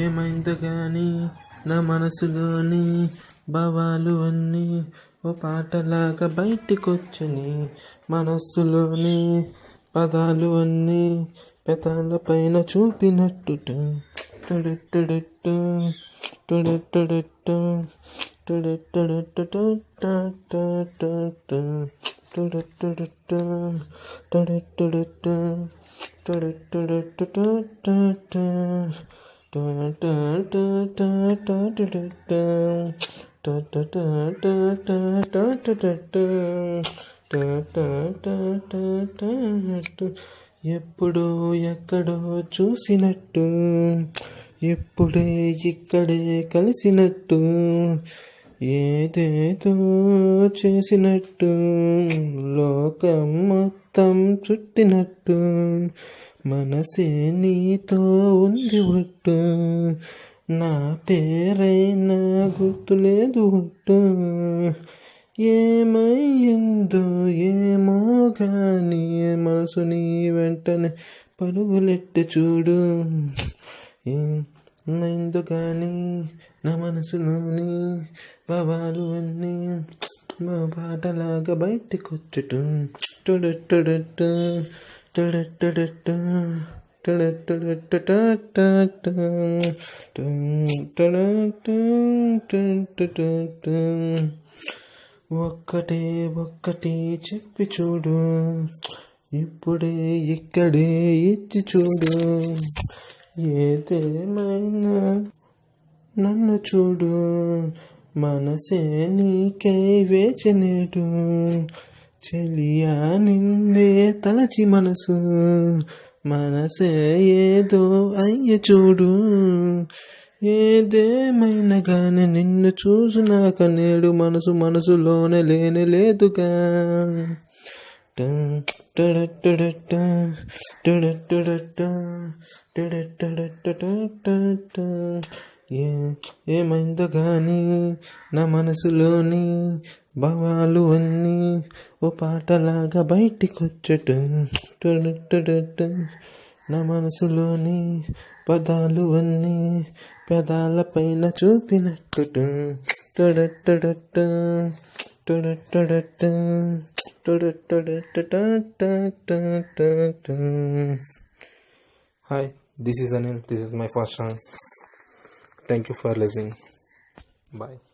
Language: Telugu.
ఏమైందో గాని నా మనసులోని భావాలు అన్నీ ఓ పాటలాగా బయటికొచ్చని, మనస్సులోని పదాలు అన్నీ పెదాల పైన చూపినట్టు ఎప్పుడో ఎక్కడో చూసినట్టు, ఇప్పుడే ఇక్కడే కలిసినట్టు, ఏదేదో చేసినట్టు, లోకం మొత్తం చుట్టినట్టు, మనసే నీతో ఉంది ఒట్టు, నా పేరైనా గుర్తులేదు ఒట్టు, ఏమయ్యిందో ఏమో గాని మనసు నీ వెంటనే పరుగులెట్టి చూడు. ఏమైందో గాని నా మనసులోని భావాలు అన్నీ మా పాటలాగా బయటికొచ్చుటు ఒక్కటే ఒక్కటి చెప్పి చూడు, ఇప్పుడే ఇక్కడే ఇచ్చి చూడు, ఏదేమైనా నన్ను చూడు, మనసే నీకై వేచనేటు, చెలియా నిన్నే తలచి మనసే ఏదో అయ్య చూడు, ఏదేమైనా గాని నిన్ను చూసినాక నేడు మనసులోనే లేనే లేదుగా. ఏమైందో గాని నా మనసులోని భావాలు అన్నీ ఓ పాటలాగా బయటికొచ్చటు, నా మనసులోని పదాలు అన్నీ పెదాల పైన చూపినట్టు. Hi, this is Anil. This is my first song. Thank you for listening. Bye.